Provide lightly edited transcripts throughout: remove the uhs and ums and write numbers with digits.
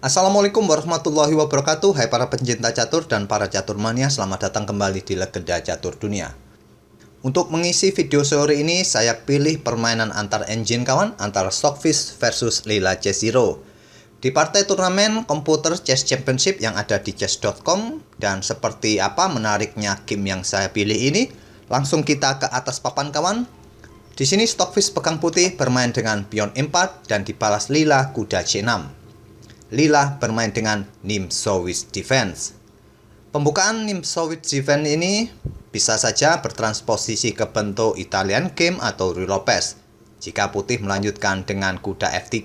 Assalamualaikum warahmatullahi wabarakatuh. Hai para pencinta catur dan para catur mania, selamat datang kembali di Legenda Catur Dunia. Untuk mengisi video sore ini, saya pilih permainan antar engine kawan, antara Stockfish versus Lila Chess Zero. Di partai turnamen komputer Chess Championship yang ada di chess.com. Dan seperti apa menariknya game yang saya pilih ini, langsung kita ke atas papan kawan. Di sini Stockfish pegang putih bermain dengan pion E4 dan dibalas Lila kuda C6. Lila bermain dengan Nimzowitsch Defense. Pembukaan Nimzowitsch Defense ini bisa saja bertransposisi ke bentuk Italian game atau Ruy Lopez. Jika putih melanjutkan dengan kuda F3,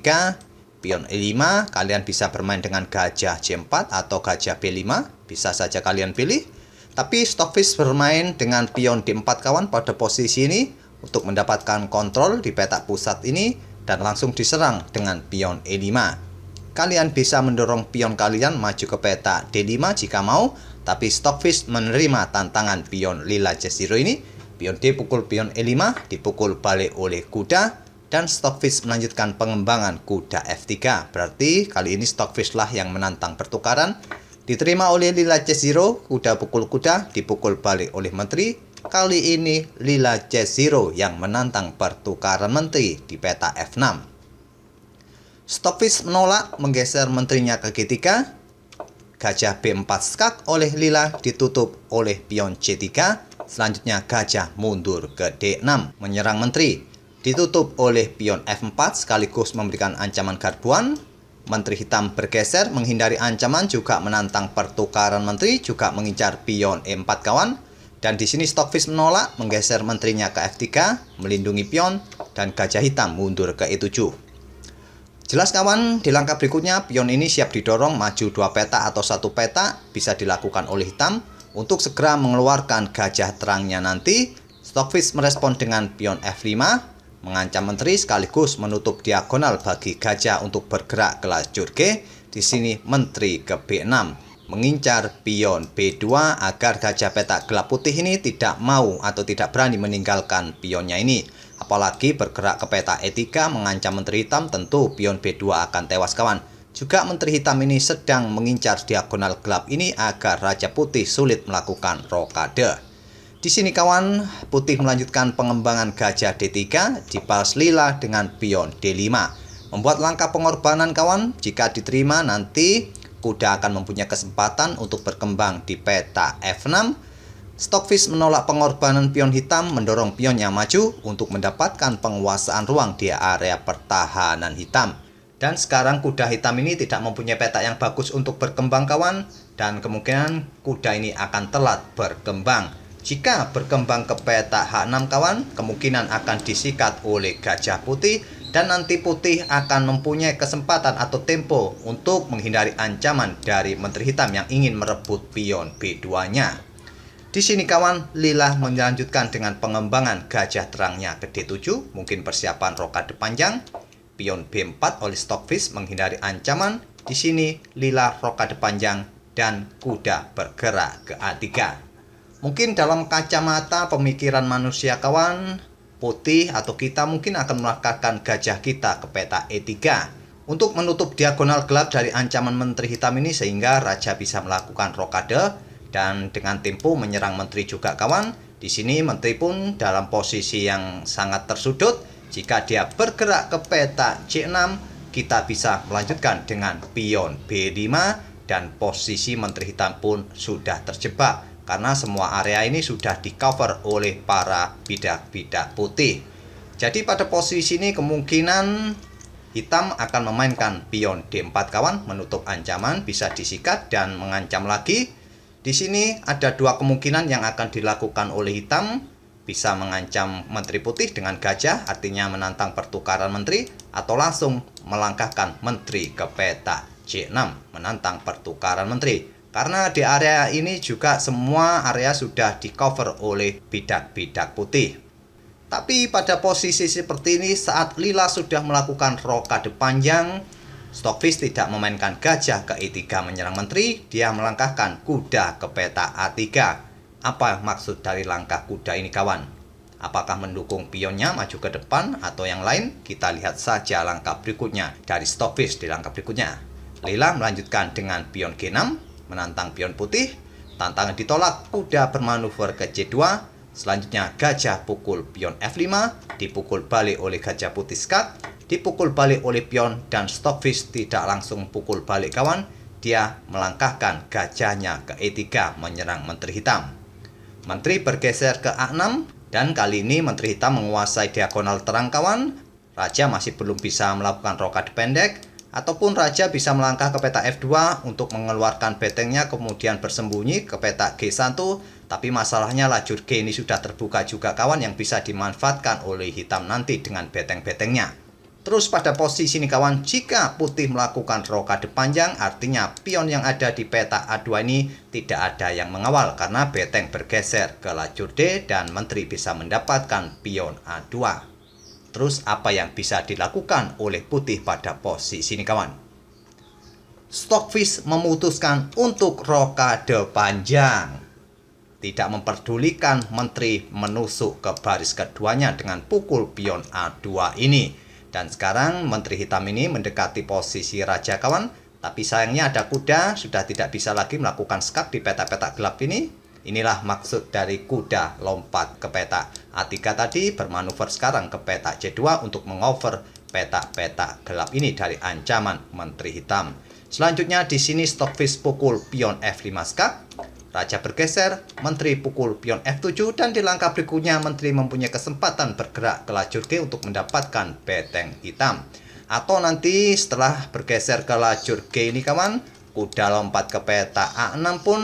pion E5, kalian bisa bermain dengan gajah C4 atau gajah B5, bisa saja kalian pilih. Tapi Stockfish bermain dengan pion D4 kawan pada posisi ini untuk mendapatkan kontrol di petak pusat ini dan langsung diserang dengan pion E5. Kalian bisa mendorong pion kalian maju ke peta D5 jika mau, tapi Stockfish menerima tantangan pion Lila Chess Zero ini. Pion D pukul pion E5, dipukul balik oleh kuda, dan Stockfish melanjutkan pengembangan kuda F3. Berarti kali ini Stockfish lah yang menantang pertukaran. Diterima oleh Lila Chess Zero, kuda pukul kuda, dipukul balik oleh menteri. Kali ini Lila Chess Zero yang menantang pertukaran menteri di peta F6. Stockfish menolak, menggeser menterinya ke G3. Gajah B4 skak oleh Lila, ditutup oleh pion C3. Selanjutnya gajah mundur ke D6, menyerang menteri. Ditutup oleh pion F4 sekaligus memberikan ancaman garbuan. Menteri hitam bergeser menghindari ancaman, juga menantang pertukaran menteri, juga mengincar pion E4 kawan. Dan di sini Stockfish menolak, menggeser menterinya ke F3, melindungi pion, dan gajah hitam mundur ke E7. Jelas kawan, di langkah berikutnya pion ini siap didorong maju 2 peta atau 1 peta, bisa dilakukan oleh hitam untuk segera mengeluarkan gajah terangnya nanti. Stockfish merespon dengan pion F5, mengancam menteri sekaligus menutup diagonal bagi gajah untuk bergerak ke lajur G. Di sini menteri ke B6, mengincar pion B2 agar gajah peta gelap putih ini tidak mau atau tidak berani meninggalkan pionnya ini. Apalagi bergerak ke peta E3 mengancam menteri hitam, tentu pion B2 akan tewas kawan. Juga menteri hitam ini sedang mengincar diagonal gelap ini agar raja putih sulit melakukan rokade. Di sini kawan, putih melanjutkan pengembangan gajah D3, dibalas Lila dengan pion D5. Membuat langkah pengorbanan kawan, jika diterima nanti kuda akan mempunyai kesempatan untuk berkembang di peta F6. Stockfish menolak pengorbanan pion hitam, mendorong pionnya maju untuk mendapatkan penguasaan ruang di area pertahanan hitam. Dan sekarang kuda hitam ini tidak mempunyai peta yang bagus untuk berkembang kawan, dan kemungkinan kuda ini akan telat berkembang. Jika berkembang ke peta H6 kawan, kemungkinan akan disikat oleh gajah putih, dan nanti putih akan mempunyai kesempatan atau tempo untuk menghindari ancaman dari menteri hitam yang ingin merebut pion B2-nya. Di sini kawan, Lila melanjutkan dengan pengembangan gajah terangnya ke D7, mungkin persiapan rokade panjang. Pion B4 oleh Stockfish menghindari ancaman. Di sini Lila rokade panjang dan kuda bergerak ke A3. Mungkin dalam kacamata pemikiran manusia kawan, putih atau kita mungkin akan melangkahkan gajah kita ke peta E3 untuk menutup diagonal gelap dari ancaman menteri hitam ini sehingga raja bisa melakukan rokade dan dengan tempo menyerang menteri juga kawan. Di sini menteri pun dalam posisi yang sangat tersudut. Jika dia bergerak ke peta C6, kita bisa melanjutkan dengan pion B5 dan posisi menteri hitam pun sudah terjebak karena semua area ini sudah di cover oleh para bidak-bidak putih. Jadi pada posisi ini kemungkinan hitam akan memainkan pion D4 kawan, menutup ancaman, bisa disikat dan mengancam lagi. Di sini ada 2 kemungkinan yang akan dilakukan oleh hitam, bisa mengancam menteri putih dengan gajah, artinya menantang pertukaran menteri, atau langsung melangkahkan menteri ke peta C6, menantang pertukaran menteri. Karena di area ini juga semua area sudah di cover oleh bidak-bidak putih. Tapi pada posisi seperti ini, saat Lila sudah melakukan rokade panjang, Stockfish tidak memainkan gajah ke E3 menyerang menteri, dia melangkahkan kuda ke peta A3. Apa maksud dari langkah kuda ini kawan? Apakah mendukung pionnya maju ke depan atau yang lain? Kita lihat saja langkah berikutnya dari Stockfish di langkah berikutnya. Lila melanjutkan dengan pion G6, menantang pion putih. Tantangan ditolak, kuda bermanuver ke C2. Selanjutnya gajah pukul pion F5, dipukul balik oleh gajah putih skak, dipukul balik oleh pion, dan Stockfish tidak langsung pukul balik kawan. Dia melangkahkan gajahnya ke E3 menyerang menteri hitam. Menteri bergeser ke A6, dan kali ini menteri hitam menguasai diagonal terang kawan. Raja masih belum bisa melakukan rokade pendek, ataupun raja bisa melangkah ke peta F2 untuk mengeluarkan betengnya kemudian bersembunyi ke peta G1, tapi masalahnya lajur G ini sudah terbuka juga kawan yang bisa dimanfaatkan oleh hitam nanti dengan beteng-betengnya. Terus pada posisi ini kawan, jika putih melakukan rokade panjang, artinya pion yang ada di peta A2 ini tidak ada yang mengawal karena beteng bergeser ke lajur D dan menteri bisa mendapatkan pion A2. Terus apa yang bisa dilakukan oleh putih pada posisi ini kawan? Stockfish memutuskan untuk rokade panjang. Tidak memperdulikan menteri menusuk ke baris keduanya dengan pukul pion A2 ini. Dan sekarang menteri hitam ini mendekati posisi raja kawan. Tapi sayangnya ada kuda, sudah tidak bisa lagi melakukan skak di peta-peta gelap ini. Inilah maksud dari kuda lompat ke peta A3 tadi, bermanuver sekarang ke peta C2 untuk mengover peta-peta gelap ini dari ancaman menteri hitam. Selanjutnya di sini Stockfish pukul pion F5 skak, raja bergeser, menteri pukul pion F7, dan di langkah berikutnya menteri mempunyai kesempatan bergerak ke lajur G untuk mendapatkan beteng hitam. Atau nanti setelah bergeser ke lajur G ini kawan, kuda lompat ke peta A6 pun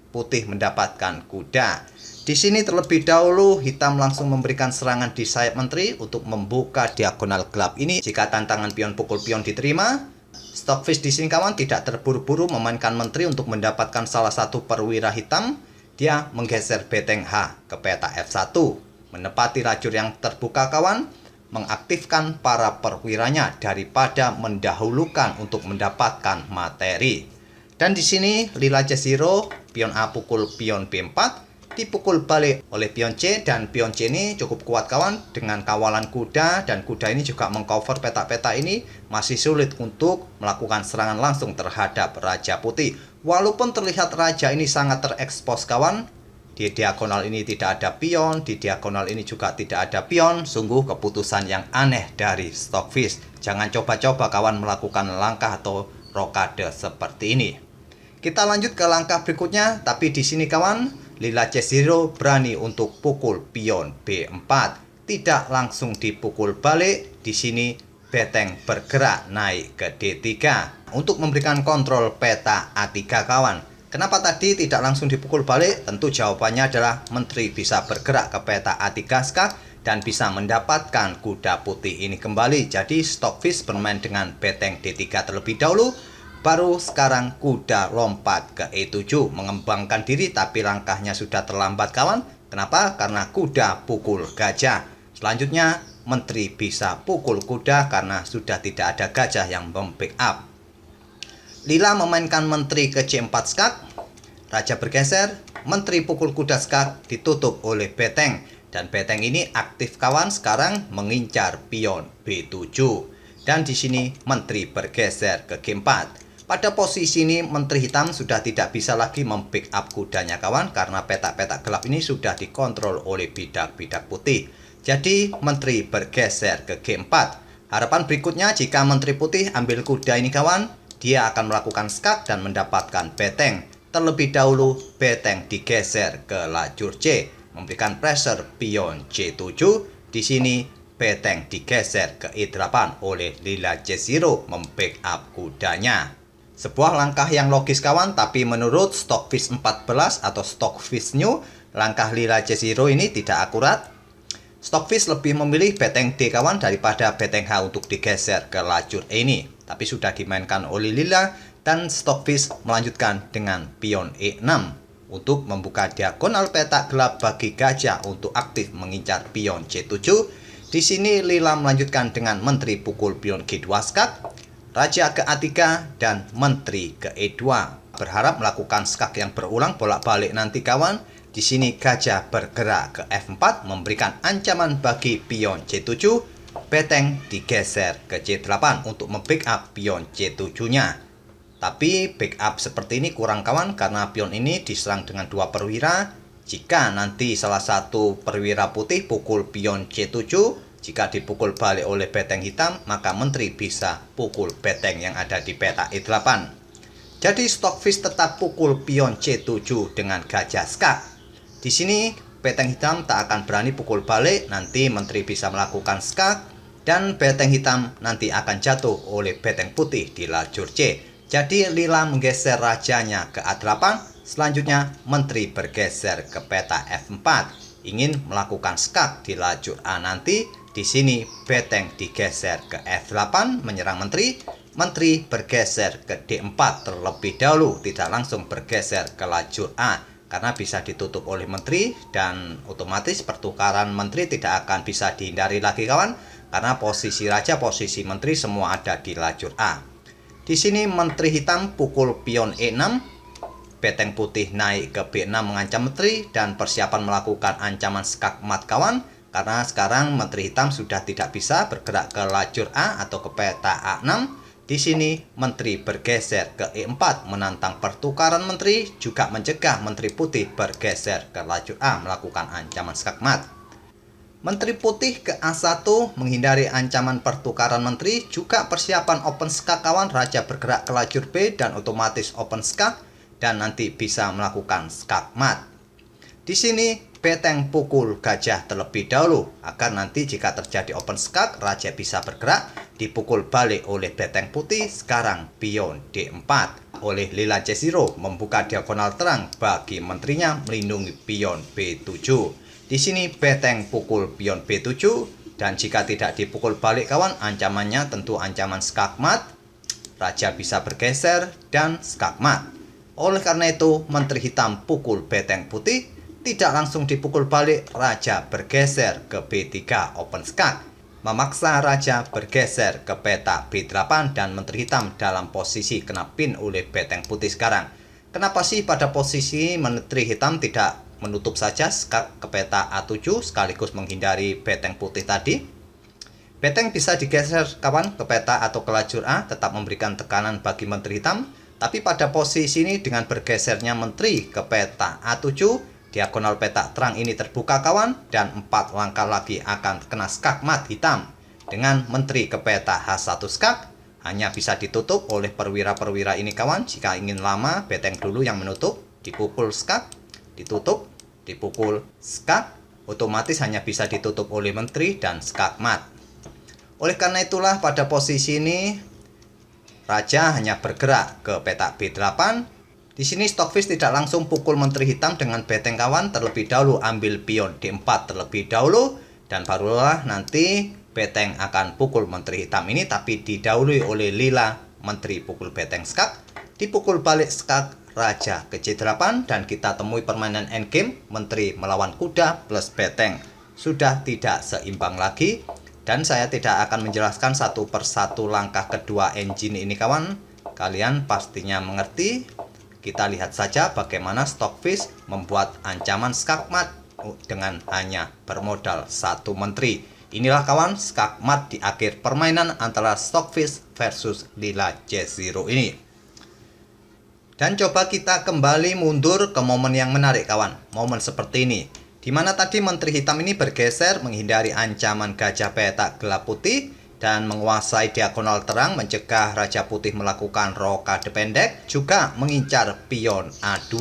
putih mendapatkan kuda. Di sini terlebih dahulu hitam langsung memberikan serangan di sayap menteri untuk membuka diagonal gelap ini. Jika tantangan pion pukul pion diterima, Stockfish di sini kawan tidak terburu-buru memainkan menteri untuk mendapatkan salah satu perwira hitam. Dia menggeser beteng H ke peta F1, menepati lajur yang terbuka kawan, mengaktifkan para perwiranya daripada mendahulukan untuk mendapatkan materi. Dan di sini lila C0, pion A pukul pion B4, dipukul balik oleh pion C, dan pion C ini cukup kuat kawan dengan kawalan kuda, dan kuda ini juga mengcover peta-peta ini, masih sulit untuk melakukan serangan langsung terhadap raja putih. Walaupun terlihat raja ini sangat terekspos kawan, di diagonal ini tidak ada pion, di diagonal ini juga tidak ada pion. Sungguh keputusan yang aneh dari Stockfish. Jangan coba-coba kawan melakukan langkah atau rokade seperti ini. Kita lanjut ke langkah berikutnya, tapi di sini kawan, lila C0 berani untuk pukul pion B4. Tidak langsung dipukul balik, di sini beteng bergerak naik ke D3 untuk memberikan kontrol peta A3 kawan. Kenapa tadi tidak langsung dipukul balik? Tentu jawabannya adalah menteri bisa bergerak ke peta A3 skak dan bisa mendapatkan kuda putih ini kembali. Jadi Stockfish bermain dengan beteng D3 terlebih dahulu. Baru sekarang kuda lompat ke E7 mengembangkan diri, tapi langkahnya sudah terlambat kawan. Kenapa? Karena kuda pukul gajah. Selanjutnya menteri bisa pukul kuda karena sudah tidak ada gajah yang membackup. Lila memainkan menteri ke C4 skak, raja bergeser, menteri pukul kuda skak ditutup oleh beteng, dan beteng ini aktif kawan sekarang mengincar pion B7. Dan di sini menteri bergeser ke G4. Pada posisi ini menteri hitam sudah tidak bisa lagi membackup kudanya kawan karena peta-peta gelap ini sudah dikontrol oleh bidak-bidak putih. Jadi menteri bergeser ke G4. Harapan berikutnya jika menteri putih ambil kuda ini kawan, dia akan melakukan skak dan mendapatkan beteng. Terlebih dahulu beteng digeser ke lajur C, memberikan pressure pion C7. Di sini beteng digeser ke E8 oleh lila C0 membackup kudanya. Sebuah langkah yang logis kawan, tapi menurut Stockfish 14 atau Stockfish New, langkah lila C0 ini tidak akurat. Stockfish lebih memilih beteng D kawan daripada beteng H untuk digeser ke lajur E ini. Tapi sudah dimainkan oleh lila, dan Stockfish melanjutkan dengan pion E6 untuk membuka diagonal peta gelap bagi gajah untuk aktif mengincar pion C7. Di sini lila melanjutkan dengan menteri pukul pion G2 skak, raja ke A3, dan menteri ke E2. Berharap melakukan skak yang berulang bolak-balik nanti kawan. Di sini gajah bergerak ke F4 memberikan ancaman bagi pion C7. Beteng digeser ke C8 untuk membackup pion C7-nya. Tapi backup seperti ini kurang kawan, karena pion ini diserang dengan 2 perwira. Jika nanti salah satu perwira putih pukul pion C7, jika dipukul balik oleh beteng hitam, maka menteri bisa pukul beteng yang ada di peta E8. Jadi Stockfish tetap pukul pion C7 dengan gajah skak. Di sini beteng hitam tak akan berani pukul balik, nanti menteri bisa melakukan skak dan beteng hitam nanti akan jatuh oleh beteng putih di lajur C. Jadi lila menggeser rajanya ke A8, selanjutnya menteri bergeser ke peta F4. Ingin melakukan skak di lajur A nanti, di sini beteng digeser ke F8 menyerang menteri. Menteri bergeser ke D4 terlebih dahulu, tidak langsung bergeser ke lajur A karena bisa ditutup oleh menteri dan otomatis pertukaran menteri tidak akan bisa dihindari lagi kawan, karena posisi raja, posisi menteri semua ada di lajur A. Di sini menteri hitam pukul pion E6, beteng putih naik ke B6 mengancam menteri dan persiapan melakukan ancaman skakmat kawan, karena sekarang menteri hitam sudah tidak bisa bergerak ke lajur A atau ke peta A6. Di sini menteri bergeser ke E4 menantang pertukaran menteri, juga mencegah menteri putih bergeser ke lajur A melakukan ancaman skakmat. Menteri putih ke A1 menghindari ancaman pertukaran menteri, juga persiapan open skak kawan, raja bergerak ke lajur B dan otomatis open skak dan nanti bisa melakukan skakmat. Di sini beteng pukul gajah terlebih dahulu agar nanti jika terjadi open skak raja bisa bergerak, dipukul balik oleh beteng putih. Sekarang pion D4 oleh lila C0 membuka diagonal terang bagi menterinya melindungi pion B7. Di sini beteng pukul pion B7 dan jika tidak dipukul balik kawan, ancamannya tentu ancaman skakmat. Raja bisa bergeser dan skakmat. Oleh karena itu menteri hitam pukul beteng putih, tidak langsung dipukul balik, raja bergeser ke B3 open skak, memaksa raja bergeser ke peta B8 dan menteri hitam dalam posisi kena pin oleh beteng putih sekarang. Kenapa sih pada posisi menteri hitam tidak menutup saja skak ke peta A7 sekaligus menghindari beteng putih tadi? Beteng bisa digeser kawan ke peta atau ke lajur A, tetap memberikan tekanan bagi menteri hitam. Tapi pada posisi ini dengan bergesernya menteri ke peta A7, diagonal peta terang ini terbuka kawan, dan 4 langkah lagi akan kena skakmat hitam. Dengan menteri ke peta H1 skak, hanya bisa ditutup oleh perwira-perwira ini kawan. Jika ingin lama, beteng dulu yang menutup, dipukul skak, ditutup, dipukul skak, otomatis hanya bisa ditutup oleh menteri dan skakmat. Oleh karena itulah pada posisi ini raja hanya bergerak ke peta B8. Di sini Stockfish tidak langsung pukul menteri hitam dengan beteng kawan, terlebih dahulu ambil pion D4 terlebih dahulu dan barulah nanti beteng akan pukul menteri hitam ini, tapi didahului oleh lila menteri pukul beteng skak, dipukul balik skak raja ke C8 dan kita temui permainan endgame menteri melawan kuda plus beteng. Sudah tidak seimbang lagi dan saya tidak akan menjelaskan satu persatu langkah kedua engine ini kawan. Kalian pastinya mengerti. Kita lihat saja bagaimana Stockfish membuat ancaman skakmat dengan hanya bermodal 1 menteri. Inilah kawan skakmat di akhir permainan antara Stockfish versus lila C0 ini. Dan coba kita kembali mundur ke momen yang menarik kawan. Momen seperti ini, dimana tadi menteri hitam ini bergeser menghindari ancaman gajah peta gelap putih dan menguasai diagonal terang, mencegah raja putih melakukan rokade pendek, juga mengincar pion A2.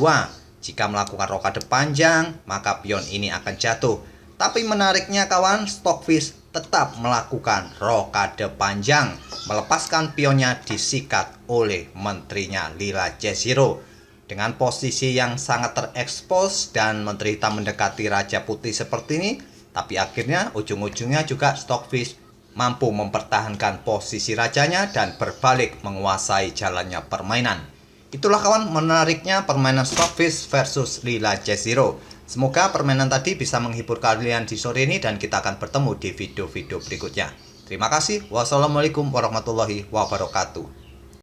Jika melakukan rokade panjang, maka pion ini akan jatuh. Tapi menariknya kawan, Stockfish tetap melakukan rokade panjang, melepaskan pionnya disikat oleh menterinya lila C0. Dengan posisi yang sangat terekspos dan menteri hitam mendekati raja putih seperti ini, tapi akhirnya ujung-ujungnya juga Stockfish mampu mempertahankan posisi rajanya dan berbalik menguasai jalannya permainan. Itulah kawan menariknya permainan Stockfish versus lila C0. Semoga permainan tadi bisa menghibur kalian di sore ini dan kita akan bertemu di video-video berikutnya. Terima kasih. Wassalamualaikum warahmatullahi wabarakatuh.